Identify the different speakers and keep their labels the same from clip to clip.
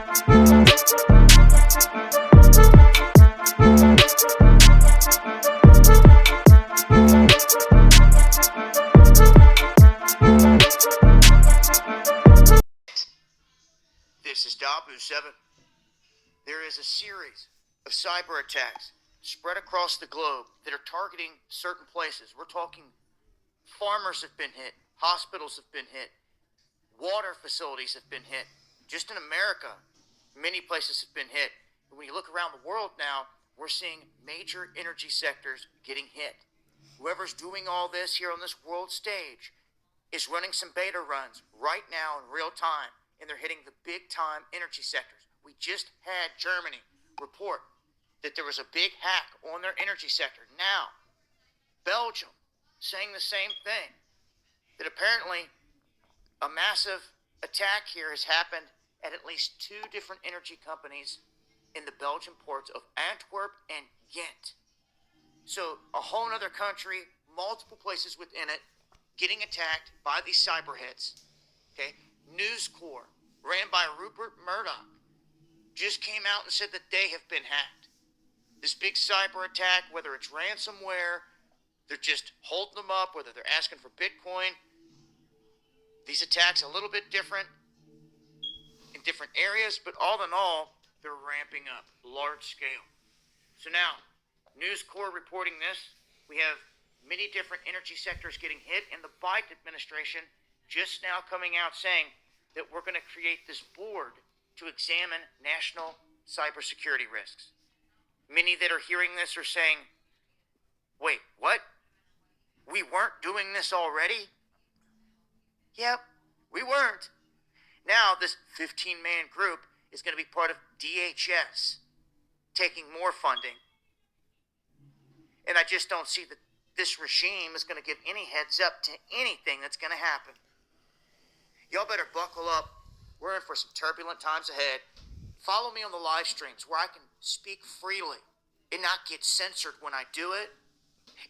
Speaker 1: This is Dabu7. There is a series of cyber attacks spread across the globe that are targeting certain places. We're talking farmers have been hit, hospitals have been hit, water facilities have been hit. Just in America, many places have been hit. And when you look around the world now, we're seeing major energy sectors getting hit. Whoever's doing all this here on this world stage is running some beta runs right now in real time, and they're hitting the big time energy sectors. We just had Germany report that there was a big hack on their energy sector. Now, Belgium saying the same thing, that apparently a massive attack here has happened at least 2 different energy companies in the Belgian ports of Antwerp and Ghent. So a whole other country, multiple places within it, getting attacked by these cyber hits. Okay, News Corp, ran by Rupert Murdoch, just came out and said that they have been hacked. This big cyber attack, whether it's ransomware, they're just holding them up, whether they're asking for Bitcoin. These attacks a little bit different in different areas, but all in all, they're ramping up large scale. So now, News Corp reporting this. We have many different energy sectors getting hit, and the Biden administration just now coming out saying that we're going to create this board to examine national cybersecurity risks. Many that are hearing this are saying, wait, what? We weren't doing this already? Yep, we weren't. Now this 15-man group is going to be part of DHS, taking more funding. And I just don't see that this regime is going to give any heads up to anything that's going to happen. Y'all better buckle up. We're in for some turbulent times ahead. Follow me on the live streams where I can speak freely and not get censored when I do it,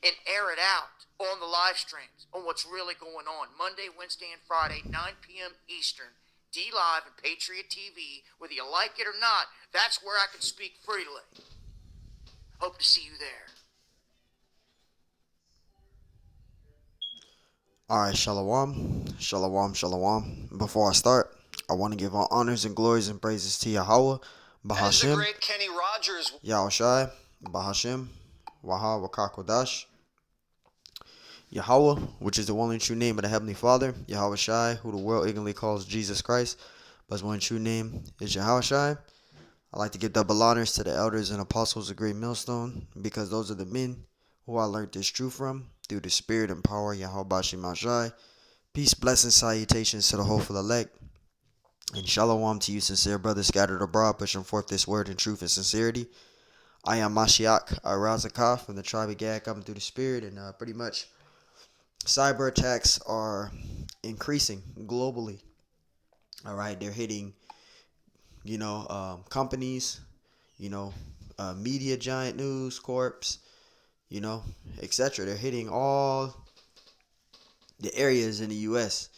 Speaker 1: and air it out on the live streams on what's really going on. Monday, Wednesday, and Friday, 9 p.m. Eastern, D-Live and Patriot TV. Whether you like it or not, that's where I can speak freely. Hope to see you there.
Speaker 2: Alright, shalom, shalom, shalom. Before I start, I want to give all honors and glories and praises to Yahweh,
Speaker 1: As the
Speaker 2: Bahashim,
Speaker 1: great Kenny Rogers.
Speaker 2: Yahushai, Bahashim, Waha, Wakakodash, Yahweh, which is the one and true name of the Heavenly Father, Yahweh Shai, who the world ignorantly calls Jesus Christ, but his one true name is Yahweh Shai. I'd like to give double honors to the elders and apostles of Great Millstone, because those are the men who I learned this truth from, through the spirit and power of Yahweh Bashim Mashai. Peace, blessings, salutations to the hopeful elect, and shalom to you sincere brothers scattered abroad, pushing forth this word in truth and sincerity. I am Mashiach Arazakah from the tribe of Gad, coming through the spirit, and pretty much cyber attacks are increasing globally. All right, they're hitting, companies, media giant News Corps, etc. They're hitting all the areas in the U.S.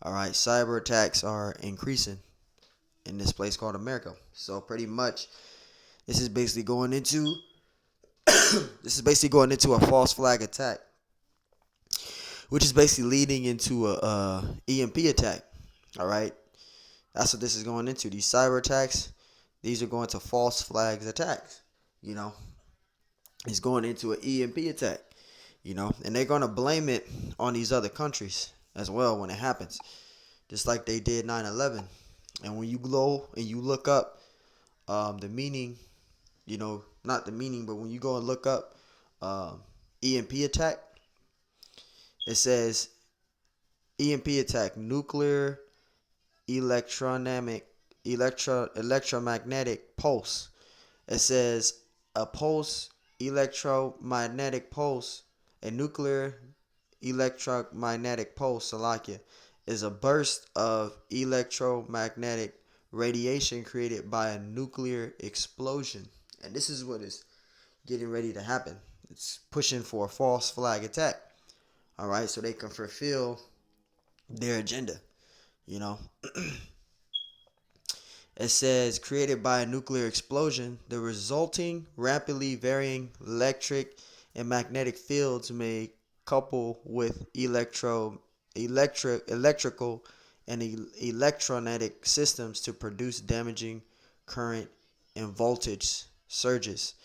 Speaker 2: All right, cyber attacks are increasing in this place called America. So pretty much, this is basically going into a false flag attack, which is basically leading into a EMP attack. All right, that's what this is going into. These cyber attacks, these are going to false flags attacks. It's going into an EMP attack. And they're going to blame it on these other countries as well when it happens, just like they did 9/11. And when you go and you look up the meaning, not the meaning, but when you go and look up EMP attack, it says EMP attack, nuclear electromagnetic pulse. It says a pulse, electromagnetic pulse, a nuclear electromagnetic pulse, Salakia, is a burst of electromagnetic radiation created by a nuclear explosion. And this is what is getting ready to happen. It's pushing for a false flag attack. All right, so they can fulfill their agenda, It says created by a nuclear explosion, the resulting rapidly varying electric and magnetic fields may couple with electrical and electromagnetic systems to produce damaging current and voltage surges.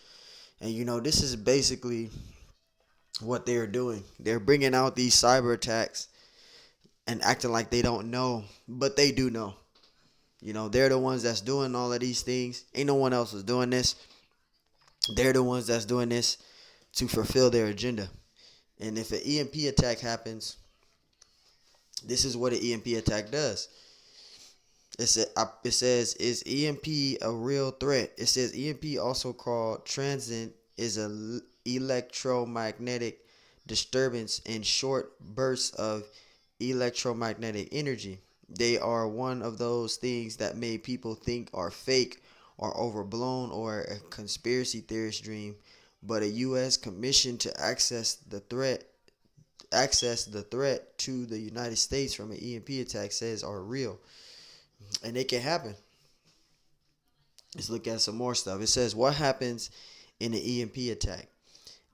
Speaker 2: And this is basically what they're doing. They're bringing out these cyber attacks and acting like they don't know, but they do know. They're the ones that's doing all of these things. Ain't no one else is doing this. They're the ones that's doing this to fulfill their agenda. And if an EMP attack happens, this is what an EMP attack does. It says, is EMP a real threat? It says EMP, also called transient, is a electromagnetic disturbance in short bursts of electromagnetic energy. They are one of those things that made people think are fake or overblown or a conspiracy theorist dream. But a U.S. commission to access the threat to the United States from an EMP attack says are real, and it can happen. Let's look at some more stuff. It says what happens in an EMP attack.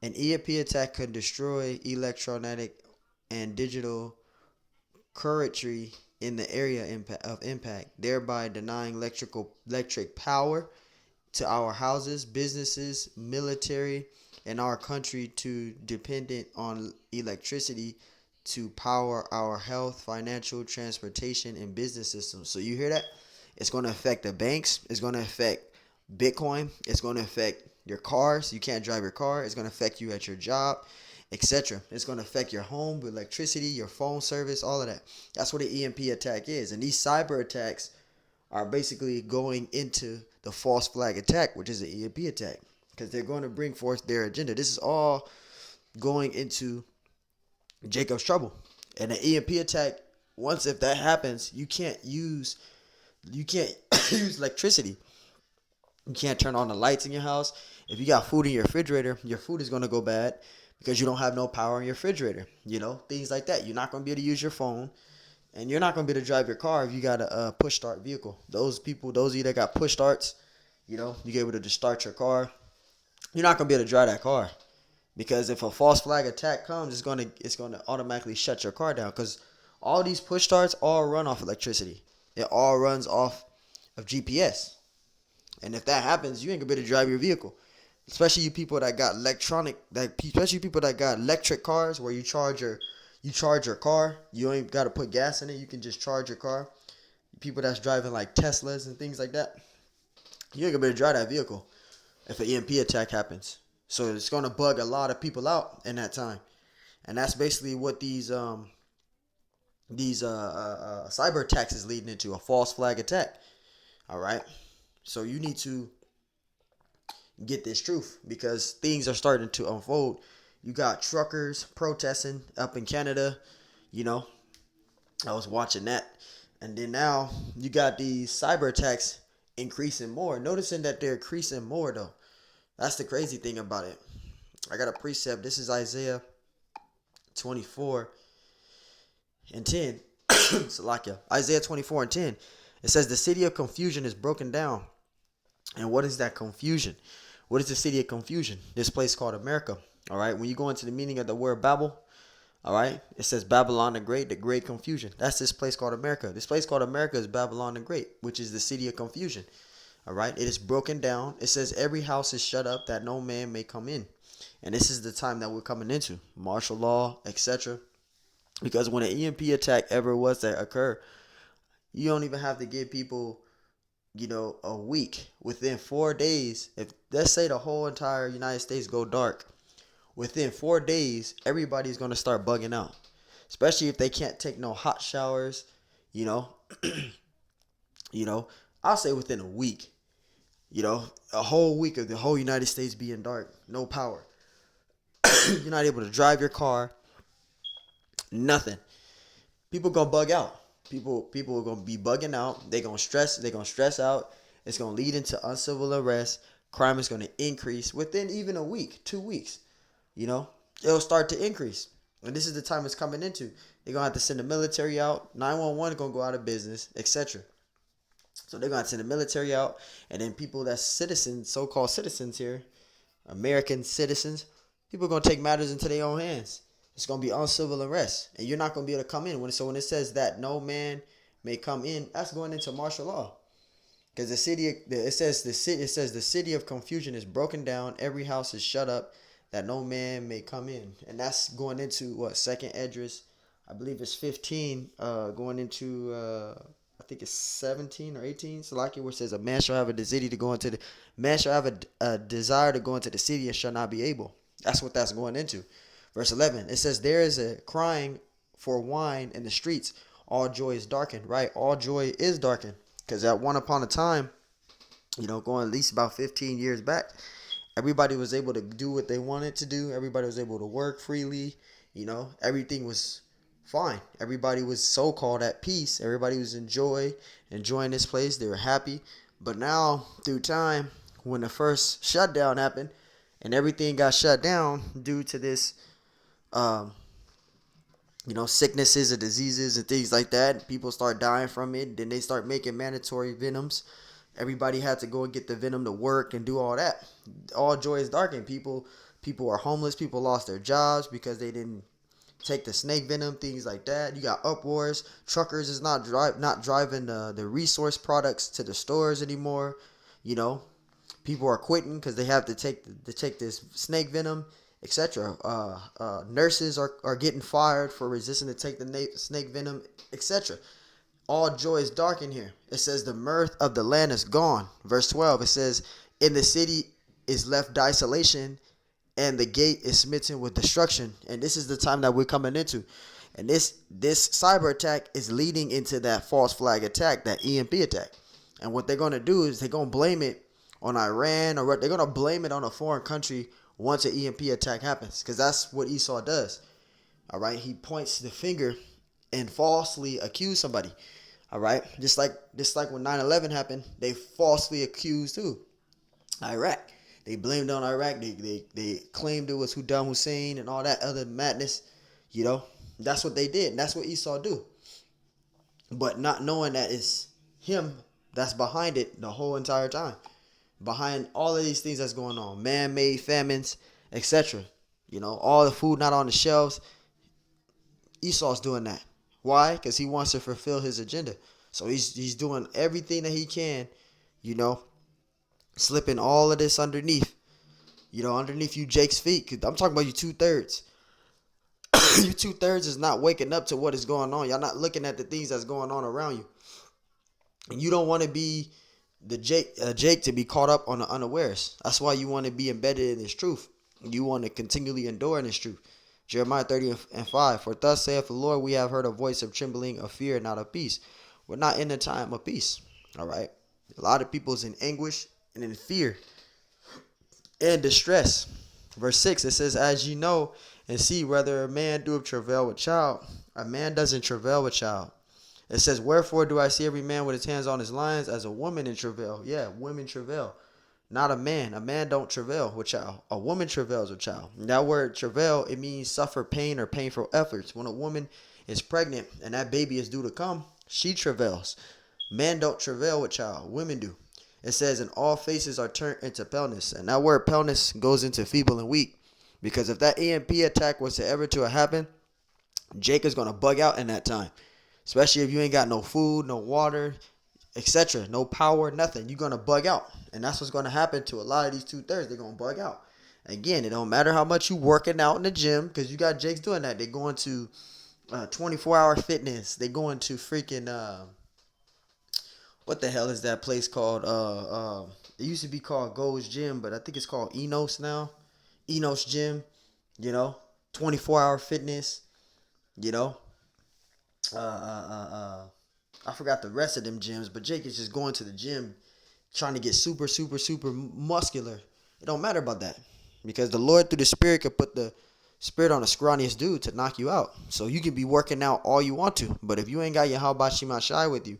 Speaker 2: An EMP attack could destroy electromagnetic and digital circuitry in the area of impact, thereby denying electric power to our houses, businesses, military, and our country to dependent on electricity to power our health, financial, transportation, and business systems. So you hear that? It's going to affect the banks. It's going to affect Bitcoin. It's going to affect your cars. You can't drive your car. It's going to affect you at your job, etc. It's going to affect your home, electricity, your phone service, all of that. That's what an EMP attack is. And these cyber attacks are basically going into the false flag attack, which is an EMP attack, because they're going to bring forth their agenda. This is all going into Jacob's trouble. And an EMP attack, once if that happens, you can't use use electricity. You can't turn on the lights in your house. If you got food in your refrigerator, your food is going to go bad because you don't have no power in your refrigerator. Things like that. You're not going to be able to use your phone. And you're not going to be able to drive your car if you got a push start vehicle. Those of you that got push starts, you get able to just start your car. You're not going to be able to drive that car. Because if a false flag attack comes, it's going to automatically shut your car down. Because all these push starts all run off electricity. It all runs off of GPS. And if that happens, you ain't going to be able to drive your vehicle. Especially you people that got especially people that got electric cars where you charge your car. You ain't got to put gas in it. You can just charge your car. People that's driving like Teslas and things like that, you ain't gonna be able to drive that vehicle if an EMP attack happens. So it's gonna bug a lot of people out in that time, and that's basically what these cyber attacks is leading into, a false flag attack. All right, so you need to get this truth because things are starting to unfold. You got truckers protesting up in Canada. I was watching that. And then now you got these cyber attacks increasing more. Noticing that they're increasing more though. That's the crazy thing about it. I got a precept. This is Isaiah 24 and 10. Salakia. Isaiah 24 and 10. It says the city of confusion is broken down. And what is that confusion? What is the city of confusion? This place called America. All right. When you go into the meaning of the word Babel, all right, it says Babylon the great confusion. That's this place called America. This place called America is Babylon the Great, which is the city of confusion. All right. It is broken down. It says every house is shut up that no man may come in. And this is the time that we're coming into. Martial law, etc. Because when an EMP attack ever was to occur, you don't even have to give people, a week. Within 4 days, if let's say the whole entire United States go dark, within 4 days, everybody's going to start bugging out. Especially if they can't take no hot showers, you know. I'll say within a week, a whole week of the whole United States being dark, no power. You're not able to drive your car, nothing. People gonna bug out. People are gonna be bugging out. They're gonna stress out. It's gonna lead into uncivil arrest. Crime is gonna increase within even a week, 2 weeks. It'll start to increase. And this is the time it's coming into. They're gonna have to send the military out. 911 is gonna go out of business, etc. So they're gonna send the military out, and then people that's citizens, so-called citizens here, American citizens, people are gonna take matters into their own hands. It's gonna be uncivil arrest, and you're not gonna be able to come in. When it says that no man may come in, that's going into martial law. Because it says the city of confusion is broken down, every house is shut up, that no man may come in, and that's going into what, Second Esdras, I believe it's 15, going into I think it's 17 or 18, Salaki, where it says a man shall have a desire to go into the man shall have a desire to go into the city and shall not be able. That's what that's going into. Verse 11, it says there is a crying for wine in the streets. All joy is darkened, right? All joy is darkened. Because at one upon a time, going at least about 15 years back, everybody was able to do what they wanted to do. Everybody was able to work freely. Everything was fine. Everybody was so-called at peace. Everybody was enjoying this place. They were happy. But now, through time, when the first shutdown happened and everything got shut down due to this, sicknesses and diseases and things like that, people start dying from it. Then they start making mandatory venoms. Everybody had to go and get the venom to work and do all that. All joy is darkened. People are homeless. People lost their jobs because they didn't take the snake venom, things like that. You got uproars. Truckers is not driving the resource products to the stores anymore. People are quitting because they have to take this snake venom, etc. Nurses are getting fired for resisting to take the snake venom, etc. All joy is dark in here. It says the mirth of the land is gone. Verse 12, it says, in the city is left desolation, and the gate is smitten with destruction. And this is the time that we're coming into. And this cyber attack is leading into that false flag attack, that EMP attack. And what they're going to do is they're going to blame it on Iran, or they're going to blame it on a foreign country once an EMP attack happens. Because that's what Esau does. All right? He points the finger and falsely accuse somebody. All right? Just like when 9/11 happened, they falsely accused who? Iraq. They blamed on Iraq. They claimed it was Saddam Hussein and all that other madness. That's what they did. And that's what Esau do. But not knowing that it's him that's behind it the whole entire time. Behind all of these things that's going on. Man-made famines, etc. All the food not on the shelves. Esau's doing that. Why? Because he wants to fulfill his agenda. So he's doing everything that he can, slipping all of this underneath you Jake's feet. I'm talking about you 2/3. You 2/3 is not waking up to what is going on. Y'all not looking at the things that's going on around you. And you don't want to be the Jake to be caught up on the unawares. That's why you want to be embedded in this truth. You want to continually endure in this truth. Jeremiah 30:5. For thus saith the Lord, we have heard a voice of trembling, of fear, not of peace. We're not in the time of peace. All right. A lot of people's in anguish and in fear and distress. Verse 6, it says, as ye know and see whether a man doeth travail with child. A man doesn't travail with child. It says, wherefore do I see every man with his hands on his lions as a woman in travail? Yeah, women travail. Not a man. A man don't travail with child. A woman travails with child. And that word travail, it means suffer pain or painful efforts. When a woman is pregnant and that baby is due to come, she travails. Men don't travail with child. Women do. It says, and all faces are turned into paleness. And that word paleness goes into feeble and weak. Because if that EMP attack was to ever to happen, Jake is going to bug out in that time. Especially if you ain't got no food, no water, etc. No power, nothing. You're going to bug out. And that's what's going to happen to a lot of these 2/3. They're going to bug out. Again, it don't matter how much you working out in the gym, because you got Jake's doing that. They're going to 24-hour fitness. They're going to freaking... what the hell is that place called? It used to be called Gold's Gym, but I think it's called Enos now. Enos Gym, 24-hour fitness, I forgot the rest of them gyms, but Jake is just going to the gym trying to get super, super, super muscular. It don't matter about that, because the Lord through the Spirit could put the Spirit on the scrawniest dude to knock you out. So you can be working out all you want to, but if you ain't got your Habashima Shai with you,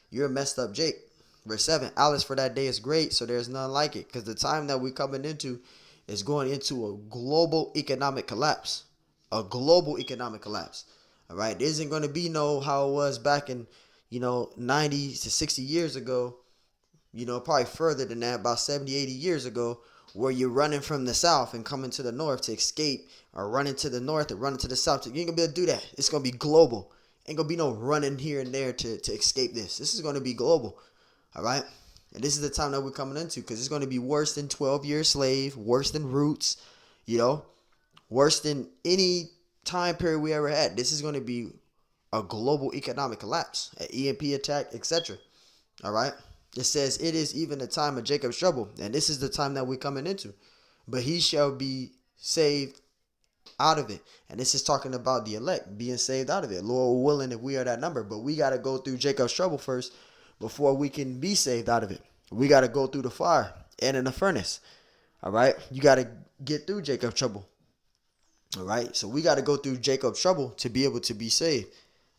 Speaker 2: you're a messed up Jake. Verse 7, Alice for that day is great, so there's none like it. Because the time that we're coming into is going into a global economic collapse. A global economic collapse. All right? There isn't going to be no how it was back in, 90 to 60 years ago, probably further than that, about 70, 80 years ago, where you're running from the south and coming to the north to escape, or running to the north or running to the south. You ain't gonna be able to do that. It's gonna be global. Ain't gonna be no running here and there to escape this. This is gonna be global. All right. And this is the time that we're coming into, because it's going to be worse than 12-year slave, worse than Roots, worse than any time period we ever had. This is going to be a global economic collapse, an EMP attack, etc. All right. It says it is even the time of Jacob's trouble, and this is the time that we're coming into. But he shall be saved out of it. And this is talking about the elect being saved out of it. Lord willing, if we are that number. But we got to go through Jacob's trouble first before we can be saved out of it. We got to go through the fire and in the furnace. All right. You got to get through Jacob's trouble. All right. So we got to go through Jacob's trouble to be able to be saved.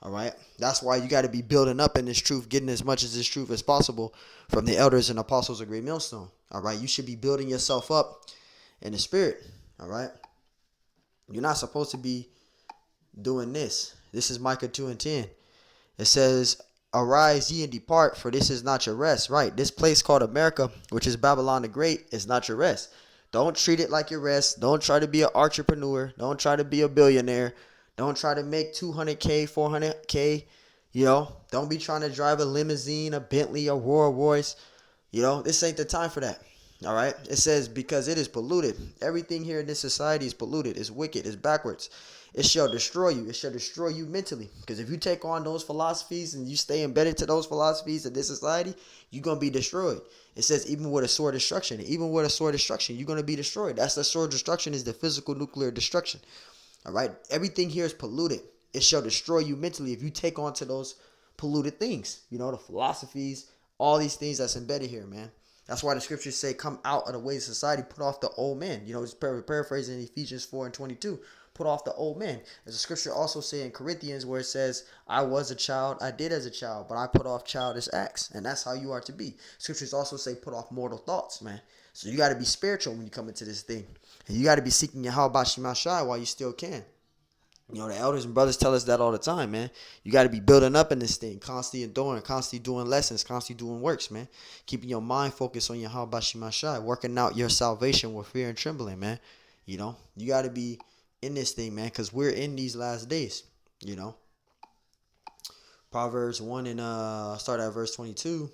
Speaker 2: All right. That's why you got to be building up in this truth, getting as much of this truth as possible from the elders and apostles of Great Millstone. All right. You should be building yourself up in the spirit. All right. You're not supposed to be doing this. This is Micah 2:10. It says, arise ye and depart, for this is not your rest. Right. This place called America, which is Babylon the Great, is not your rest. Don't treat it like your rest. Don't try to be an entrepreneur. Don't try to be a billionaire. Don't try to make 200K, 400K. Don't be trying to drive a limousine, a Bentley, a Rolls Royce. This ain't the time for that. All right. It says, because it is polluted. Everything here in this society is polluted. It's wicked. It's backwards. It shall destroy you. It shall destroy you mentally. Because if you take on those philosophies and you stay embedded to those philosophies in this society, you're going to be destroyed. It says even with a sword destruction. Even with a sword destruction, you're going to be destroyed. That's the sword destruction, is the physical nuclear destruction. All right. Everything here is polluted. It shall destroy you mentally if you take on to those polluted things. The philosophies, all these things that's embedded here, man. That's why the scriptures say, come out of the ways of society, put off the old man. Just paraphrasing Ephesians 4:22. Put off the old man. There's a scripture also say in Corinthians where it says, I was a child, I did as a child, but I put off childish acts. And that's how you are to be. Scriptures also say, put off mortal thoughts, man. So you got to be spiritual when you come into this thing. And you got to be seeking Yahweh Shema Shai while you still can. The elders and brothers tell us that all the time, man. You got to be building up in this thing, constantly enduring, constantly doing lessons, constantly doing works, man. Keeping your mind focused on Yahweh Shema Shai, working out your salvation with fear and trembling, man. You got to be in this thing, man, because we're in these last days. Proverbs 1 and start at verse 22.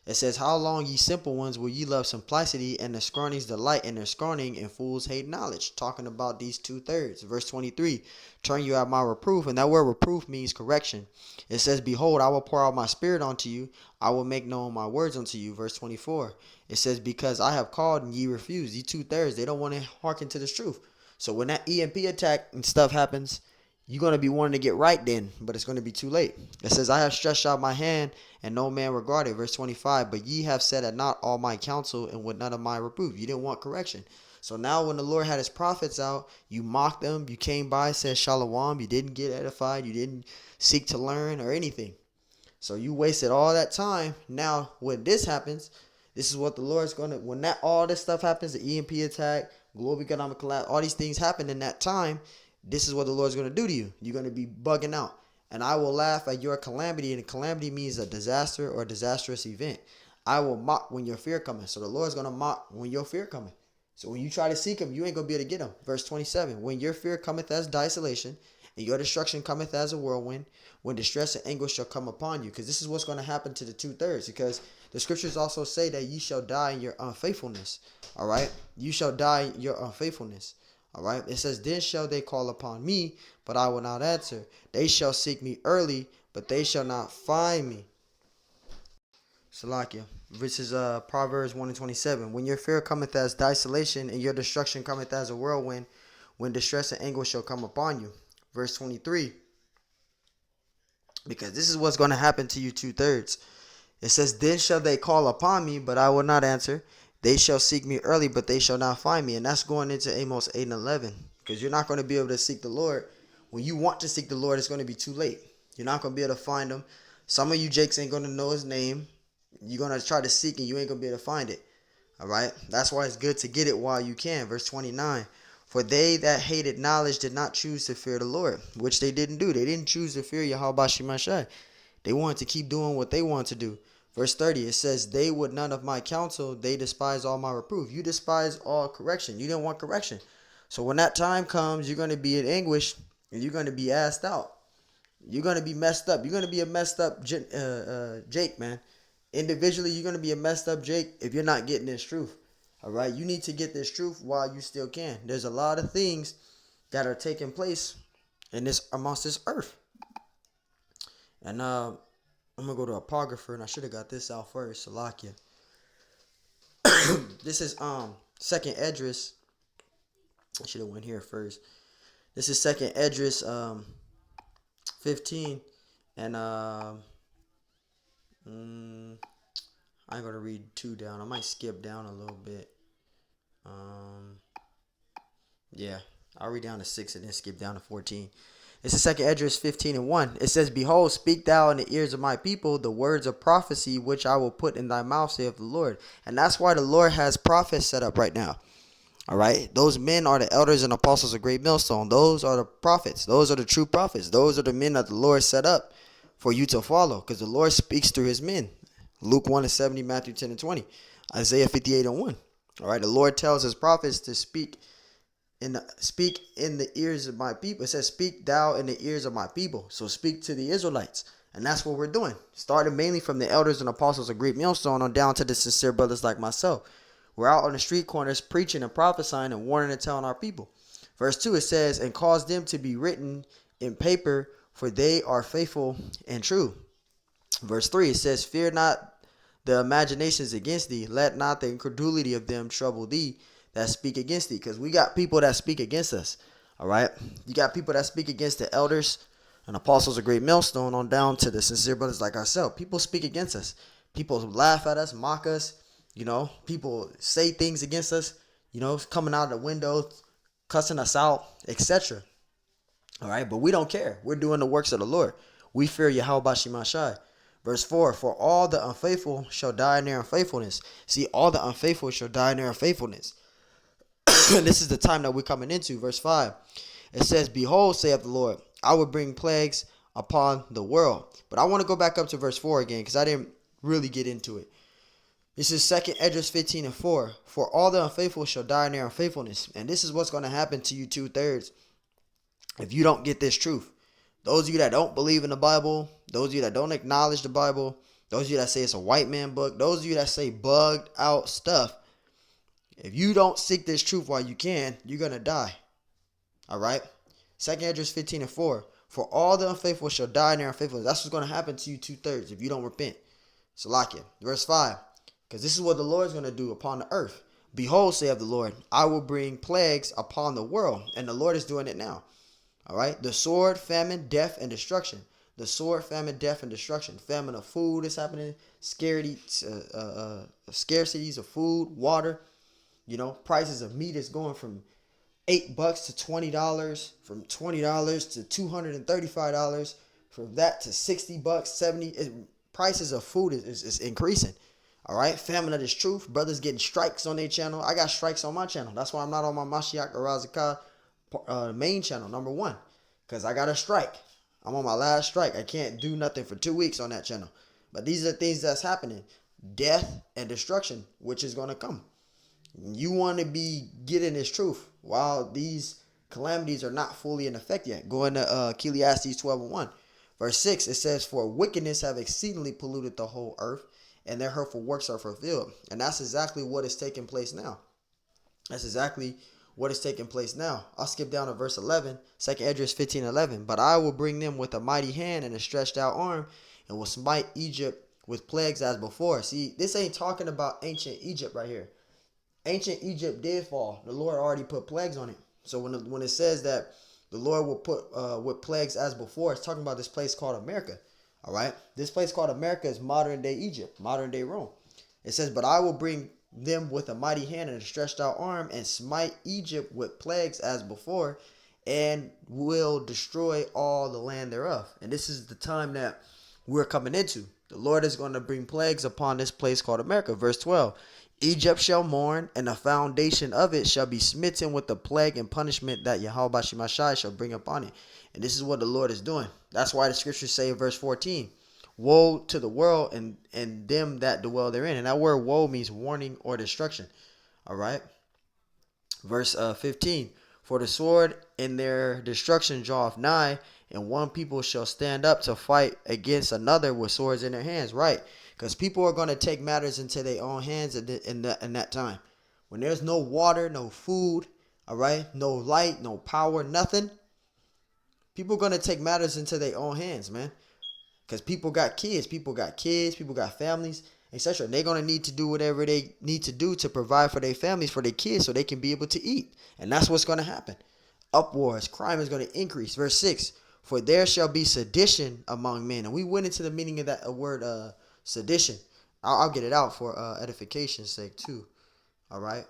Speaker 2: It says, how long, ye simple ones, will ye love simplicity, and the scrawnies delight in their scorning, and fools hate knowledge? Talking about these 2/3. Verse 23, turn you out my reproof. And that word reproof means correction. It says, behold, I will pour out my spirit unto you. I will make known my words unto you. Verse 24. It says, because I have called and ye refuse. These 2/3, they don't want to hearken to this truth. So when that EMP attack and stuff happens, you're going to be wanting to get right then, but it's going to be too late. It says, I have stretched out my hand, and no man regarded. Verse 25, but ye have set at naught all my counsel, and would none of my reproof. You didn't want correction. So now when the Lord had his prophets out, you mocked them. You came by, said shalom. You didn't get edified. You didn't seek to learn or anything. So you wasted all that time. Now when this happens, this is what the Lord's going to, when all this stuff happens, the EMP attack, global economic collapse, all these things happen in that time. This is what the Lord's going to do to you. You're going to be bugging out. And I will laugh at your calamity. And calamity means a disaster or a disastrous event. I will mock when your fear cometh. So the Lord's going to mock when your fear cometh. So when you try to seek him, you ain't going to be able to get him. Verse 27, when your fear cometh as desolation, and your destruction cometh as a whirlwind, when distress and anguish shall come upon you. Because this is what's going to happen to the 2/3. Because the scriptures also say that ye shall die in your unfaithfulness. All right? You shall die in your unfaithfulness. All right. It says, then shall they call upon me, but I will not answer. They shall seek me early, but they shall not find me. Salakia. This is Proverbs 1 and 27. When your fear cometh as desolation, and your destruction cometh as a whirlwind, when distress and anguish shall come upon you. Verse 23. Because this is what's going to happen to you 2/3. It says, then shall they call upon me, but I will not answer. They shall seek me early, but they shall not find me. And that's going into Amos 8 and 11. Because you're not going to be able to seek the Lord. When you want to seek the Lord, it's going to be too late. You're not going to be able to find him. Some of you jakes ain't going to know his name. You're going to try to seek and you ain't going to be able to find it. All right? That's why it's good to get it while you can. Verse 29. For they that hated knowledge did not choose to fear the Lord, which they didn't do. They didn't choose to fear Yahweh Shema Shai. They wanted to keep doing what they wanted to do. Verse 30, it says, they would none of my counsel, they despise all my reproof. You despise all correction. You didn't want correction. So when that time comes, you're going to be in anguish and you're going to be asked out. You're going to be messed up. You're going to be a messed up Jake, man. Individually, you're going to be a messed up Jake if you're not getting this truth. All right? You need to get this truth while you still can. There's a lot of things that are taking place in this amongst this earth. And I'm going to go to Apocrypha, and I should have got this out first. Salakia. This is second Esdras. I should have went here first. This is second Esdras 15, and I ain't gonna read 2 down. I might skip down a little bit. Yeah, I'll read down to 6 and then skip down to 14. It's the second Esdras 15 and 1. It says, behold, speak thou in the ears of my people the words of prophecy which I will put in thy mouth, saith the Lord. And that's why the Lord has prophets set up right now. All right. Those men are the elders and apostles of Great Millstone. Those are the prophets. Those are the true prophets. Those are the men that the Lord set up for you to follow, because the Lord speaks through his men. Luke 1 and 70, Matthew 10 and 20, Isaiah 58 and 1. All right. The Lord tells his prophets to speak in the ears of my people. It says, speak thou in the ears of my people. So speak to the Israelites. And that's what we're doing. Starting mainly from the elders and apostles of Great Millstone on down to the sincere brothers like myself. We're out on the street corners preaching and prophesying and warning and telling our people. Verse 2, it says, and cause them to be written in paper, for they are faithful and true. Verse 3, it says, fear not the imaginations against thee. Let not the incredulity of them trouble thee that speak against thee. Because we got people that speak against us. All right. You got people that speak against the elders and apostles of Great Millstone on down to the sincere brothers like ourselves. People speak against us. People laugh at us, mock us. You know, people say things against us, you know, coming out of the window, cussing us out, etc. All right. But we don't care. We're doing the works of the Lord. We fear Yahweh Shemashai. Verse 4, for all the unfaithful shall die in their unfaithfulness. See, all the unfaithful shall die in their unfaithfulness. This is the time that we're coming into. Verse 5, it says, behold, saith the Lord, I will bring plagues upon the world. But I want to go back up to verse 4 again, because I didn't really get into it. This is second Esdras 15 and 4. For all the unfaithful shall die in their unfaithfulness. And this is what's going to happen to you 2/3 if you don't get this truth. Those of you that don't believe in the Bible, those of you that don't acknowledge the Bible, those of you that say it's a white man book, those of you that say bugged out stuff, if you don't seek this truth while you can, you're going to die. All right? Second Esdras 15 and 4. For all the unfaithful shall die in their unfaithfulness. That's what's going to happen to you 2/3 if you don't repent. Salakia. Verse 5. Because this is what the Lord is going to do upon the earth. Behold, saith the Lord, I will bring plagues upon the world. And the Lord is doing it now. All right. The sword, famine, death, and destruction. The sword, famine, death, and destruction. Famine of food is happening. Scarcities of food, water. You know, prices of meat is going from $8 to $20, from $20 to $235, from that to $60, $70. Prices of food is increasing. All right, famine of this truth. Brothers getting strikes on their channel. I got strikes on my channel. That's why I'm not on my Mashiach Arazikah main channel, number 1, because I got a strike. I'm on my last strike. I can't do nothing for 2 weeks on that channel. But these are things that's happening. Death and destruction, which is going to come. You want to be getting this truth while these calamities are not fully in effect yet. Go into Ecclesiastes 12 and 1. Verse 6, it says, for wickedness have exceedingly polluted the whole earth, and their hurtful works are fulfilled. And that's exactly what is taking place now. That's exactly what is taking place now. I'll skip down to verse 11, 2 Esdras 15:11. But I will bring them with a mighty hand and a stretched out arm, and will smite Egypt with plagues as before. See, this ain't talking about ancient Egypt right here. Ancient Egypt did fall. The Lord already put plagues on it. So when it says that the Lord will put with plagues as before, it's talking about this place called America. All right. This place called America is modern day Egypt, modern day Rome. It says, but I will bring them with a mighty hand and a stretched out arm and smite Egypt with plagues as before, and will destroy all the land thereof. And this is the time that we're coming into. The Lord is going to bring plagues upon this place called America. Verse 12. Egypt shall mourn, and the foundation of it shall be smitten with the plague and punishment that Yahweh Shemashai shall bring upon it. And this is what the Lord is doing. That's why the scriptures say in verse 14, woe to the world and them that dwell therein. And that word woe means warning or destruction. All right. Verse 15. For the sword in their destruction draweth nigh, and one people shall stand up to fight against another with swords in their hands. Right. Because people are going to take matters into their own hands in that time. When there's no water, no food, all right, no light, no power, nothing, people are going to take matters into their own hands, man. Because people got families, etc. They're going to need to do whatever they need to do to provide for their families, for their kids, so they can be able to eat. And that's what's going to happen. Upwards, crime is going to increase. Verse 6, for there shall be sedition among men. And we went into the meaning of that word sedition. I'll get it out for edification's sake too. All right.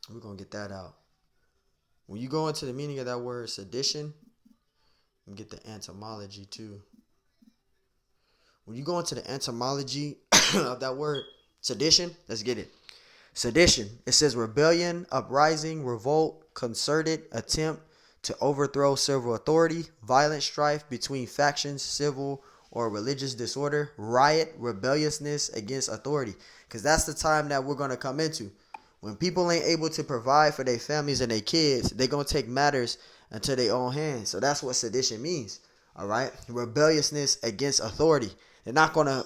Speaker 2: We're going to get that out. When you go into the meaning of that word sedition, and get the etymology too. When you go into the etymology of that word sedition, let's get it. Sedition, it says rebellion, uprising, revolt, concerted attempt to overthrow civil authority, violent strife between factions, civil or religious disorder, riot, rebelliousness against authority. Because that's the time that we're going to come into. When people ain't able to provide for their families and their kids, they're going to take matters into their own hands. So that's what sedition means. All right. Rebelliousness against authority. They're not going to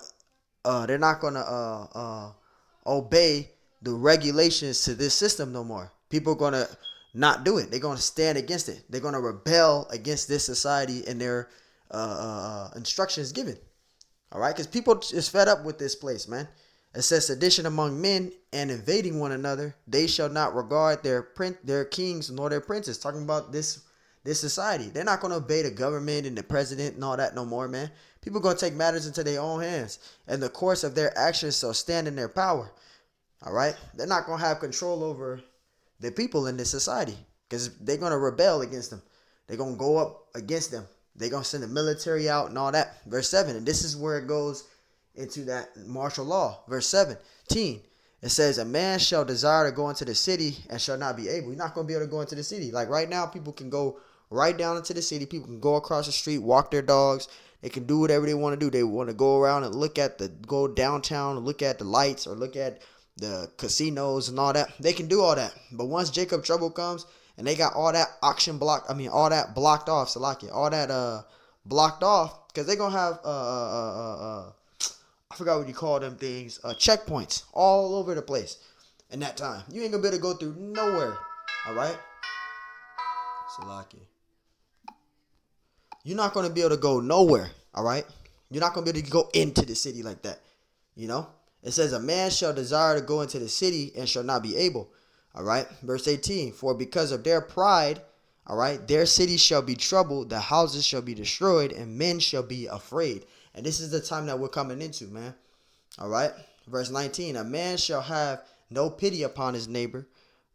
Speaker 2: obey the regulations to this system no more. People are going to not do it. They're going to stand against it. They're going to rebel against this society and their instructions given. All right. Because people is fed up with this place, man. It says sedition among men and invading one another. They shall not regard their kings nor their princes. Talking about this society. They're not going to obey the government and the president and all that no more, man. People are going to take matters into their own hands. And the course of their actions shall stand in their power. All right. They're not going to have control over the people in this society. Because they're going to rebel against them. They're going to go up against them. They're going to send the military out and all that. Verse 7. And this is where it goes into that martial law. Verse 17, it says, a man shall desire to go into the city and shall not be able. You're not going to be able to go into the city. Like right now, people can go right down into the city. People can go across the street, walk their dogs. They can do whatever they want to do. They want to go around and go downtown and look at the lights or look at the casinos and all that. They can do all that. But once Jacob trouble comes and they got all that all that blocked off, Salakia, all that blocked off, because they're going to have I forgot what you call them things, checkpoints all over the place in that time. You ain't gonna be able to go through nowhere. All right? Salaki. You're not gonna be able to go nowhere. All right? You're not gonna be able to go into the city like that. You know? It says a man shall desire to go into the city and shall not be able. All right? Verse 18. For because of their pride, all right, their cities shall be troubled, the houses shall be destroyed, and men shall be afraid. And this is the time that we're coming into, man. All right. Verse 19. A man shall have no pity upon his neighbor,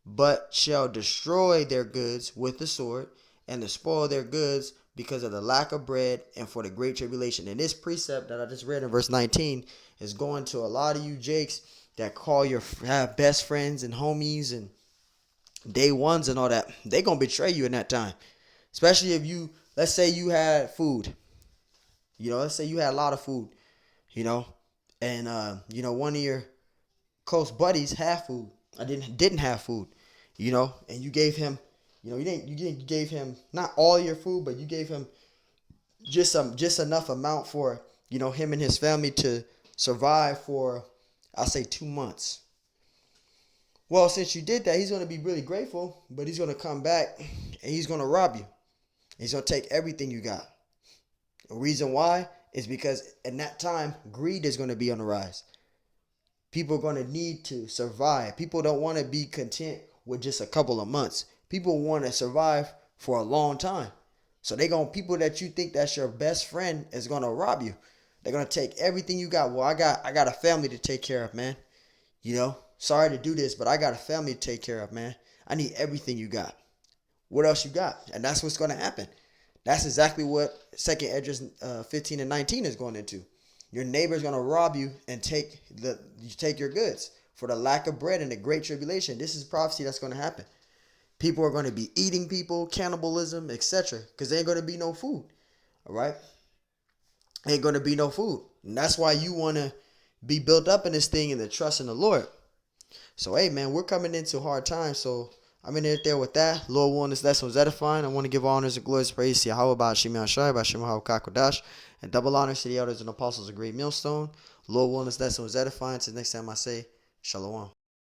Speaker 2: but shall destroy their goods with the sword, and despoil their goods because of the lack of bread and for the great tribulation. And this precept that I just read in verse 19 is going to a lot of you jakes that have best friends and homies and day ones and all that. They're going to betray you in that time. Especially if let's say you had food. Let's say you had a lot of food, and one of your close buddies had food. I didn't have food, and you gave him, you gave him not all your food, but you gave him just enough amount for, him and his family to survive for, I'll say 2 months. Well, since you did that, he's going to be really grateful, but he's going to come back and he's going to rob you. He's going to take everything you got. The reason why is because in that time, greed is going to be on the rise. People are going to need to survive. People don't want to be content with just a couple of months. People want to survive for a long time. So people that you think that's your best friend is going to rob you. They're going to take everything you got. Well, I got a family to take care of, man. Sorry to do this, but I got a family to take care of, man. I need everything you got. What else you got? And that's what's going to happen. That's exactly what 2nd Esdras 15 and 19 is going into. Your neighbor's going to rob you and take your goods for the lack of bread and the great tribulation. This is prophecy that's going to happen. People are going to be eating people, cannibalism, etc. because there ain't going to be no food. All right? ain't going to be no food. And that's why you want to be built up in this thing and the trust in the Lord. So, hey, man, we're coming into hard times. So, I'm in there with that. Lord willing, this lesson was edifying. I want to give honors and glories, praise to Yahweh, by Hashem Yahshai, by Hashem Kakodash, and double honors to the elders and apostles of Great Millstone. Lord willing, this lesson was edifying. Till next time I say, Shalom.